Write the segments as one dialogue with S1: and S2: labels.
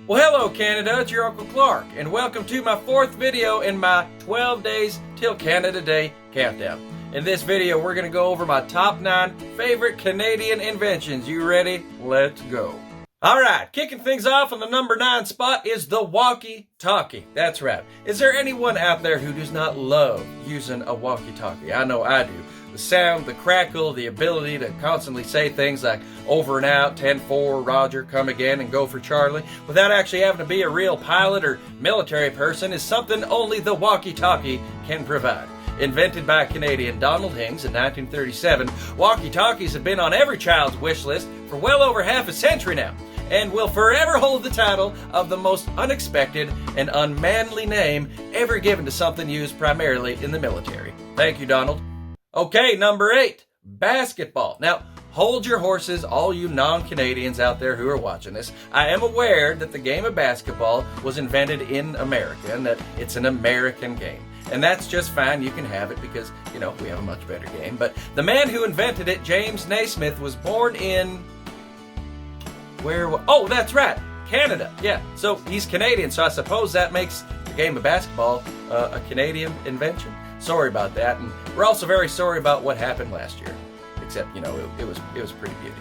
S1: Well, hello Canada, it's your Uncle Clark, and welcome to my 4th video in my 12 days till Canada Day countdown. In this video, we're going to go over my top 9 favorite Canadian inventions. You ready? Let's go. Alright, kicking things off on the number 9 spot is the walkie-talkie. That's right. Is there anyone out there who does not love using a walkie-talkie? I know I do. The sound, the crackle, the ability to constantly say things like over and out, 10-4, Roger, come again, and go for Charlie, without actually having to be a real pilot or military person is something only the walkie-talkie can provide. Invented by Canadian Donald Hings in 1937, walkie-talkies have been on every child's wish list for well over half a century now, and will forever hold the title of the most unexpected and unmanly name ever given to something used primarily in the military. Thank you, Donald. Okay, number 8, basketball. Now, hold your horses, all you non-Canadians out there who are watching this. I am aware that the game of basketball was invented in America and that it's an American game. And that's just fine, you can have it because, you know, we have a much better game. But the man who invented it, James Naismith, was born in... Oh, that's right, Canada. Yeah, so he's Canadian, so I suppose that makes the game of basketball a Canadian invention. Sorry about that, and we're also very sorry about what happened last year. Except, you know, it was pretty beauty.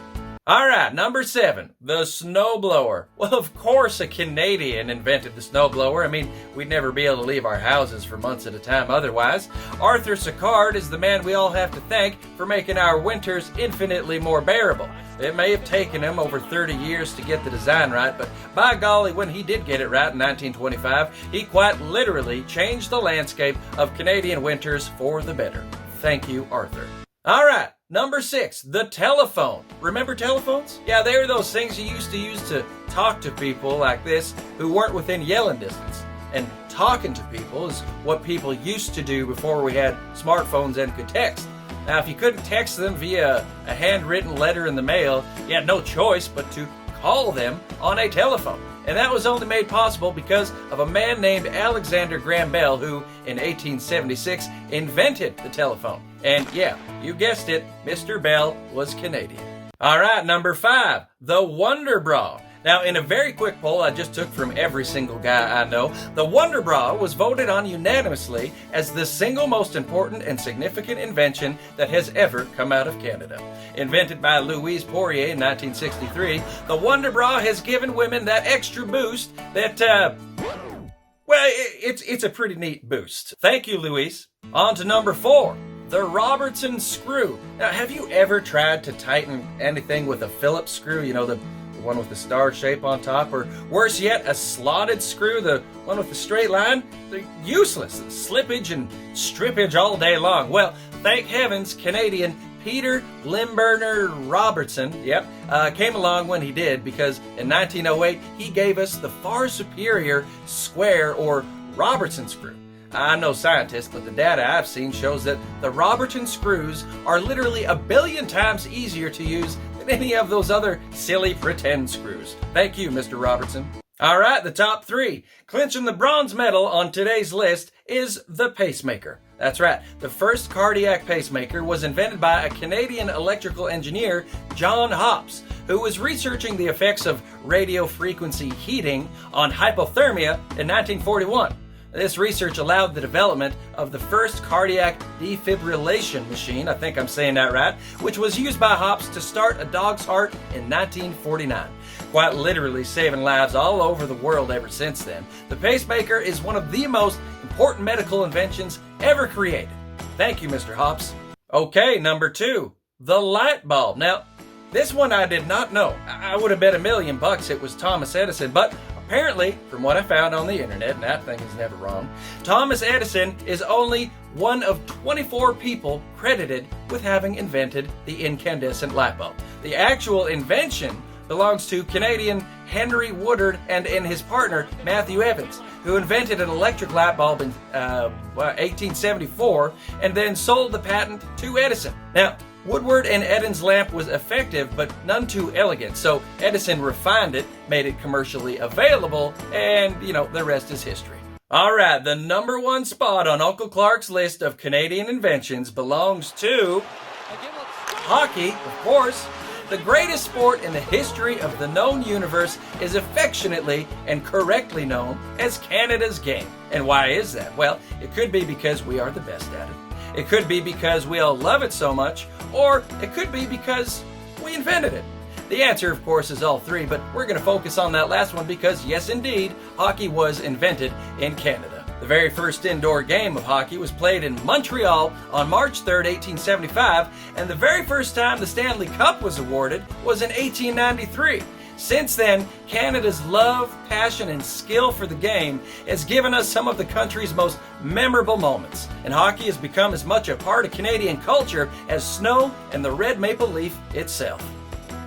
S1: Alright, number 7, the snowblower. Well, of course a Canadian invented the snowblower. I mean, we'd never be able to leave our houses for months at a time otherwise. Arthur Sicard is the man we all have to thank for making our winters infinitely more bearable. It may have taken him over 30 years to get the design right, but by golly, when he did get it right in 1925, he quite literally changed the landscape of Canadian winters for the better. Thank you, Arthur. Alright, number 6, the telephone. Remember telephones? Yeah, they were those things you used to use to talk to people like this who weren't within yelling distance. And talking to people is what people used to do before we had smartphones and could text. Now, if you couldn't text them via a handwritten letter in the mail, you had no choice but to call them on a telephone. And that was only made possible because of a man named Alexander Graham Bell who, in 1876, invented the telephone. And yeah, you guessed it, Mr. Bell was Canadian. Alright, number 5, the WONDERBRA. Now, in a very quick poll I just took from every single guy I know, the WONDERBRA was voted on unanimously as the single most important and significant invention that has ever come out of Canada. Invented by Louise Poirier in 1963, the WONDERBRA has given women that extra boost that, well, it's a pretty neat boost. Thank you, Louise. On to number 4. The Robertson screw. Now, have you ever tried to tighten anything with a Phillips screw? You know, the one with the star shape on top, or worse yet, a slotted screw, the one with the straight line? They're useless. Slippage and strippage all day long. Well, thank heavens, Canadian Peter Limburner Robertson, came along when he did, because in 1908 he gave us the far superior square or Robertson screw. I'm no scientist, but the data I've seen shows that the Robertson screws are literally a billion times easier to use than any of those other silly pretend screws. Thank you, Mr. Robertson. Alright, the top 3. Clinching the bronze medal on today's list is the pacemaker. That's right, the first cardiac pacemaker was invented by a Canadian electrical engineer, John Hobbs, who was researching the effects of radio frequency heating on hypothermia in 1941. This research allowed the development of the first cardiac defibrillation machine, I think I'm saying that right, which was used by Hobbs to start a dog's heart in 1949. Quite literally saving lives all over the world ever since then. The pacemaker is one of the most important medical inventions ever created. Thank you, Mr. Hobbs. Okay, number 2, the light bulb. Now, this one I did not know. I would have bet $1 million it was Thomas Edison, but apparently, from what I found on the internet, and that thing is never wrong, Thomas Edison is only one of 24 people credited with having invented the incandescent light bulb. The actual invention belongs to Canadian Henry Woodard and his partner Matthew Evans, who invented an electric light bulb in 1874 and then sold the patent to Edison. Now, Woodward and Edison's lamp was effective, but none too elegant, so Edison refined it, made it commercially available, and, you know, the rest is history. Alright, the number 1 spot on Uncle Clark's list of Canadian inventions belongs to hockey, of course. the greatest sport in the history of the known universe is affectionately and correctly known as Canada's game. And why is that? Well, it could be because we are the best at it. It could be because we all love it so much, or it could be because we invented it. The answer, of course, is all three, but we're going to focus on that last one because, yes, indeed, hockey was invented in Canada. The very first indoor game of hockey was played in Montreal on March 3rd, 1875, and the very first time the Stanley Cup was awarded was in 1893. Since then, Canada's love, passion, and skill for the game has given us some of the country's most memorable moments, and hockey has become as much a part of Canadian culture as snow and the red maple leaf itself.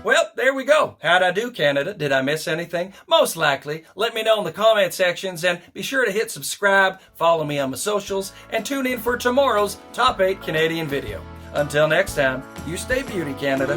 S1: Well, there we go. How'd I do, Canada? Did I miss anything? Most likely. Let me know in the comment sections, and be sure to hit subscribe, follow me on my socials, and tune in for tomorrow's Top 8 Canadian video. Until next time, you stay beauty, Canada.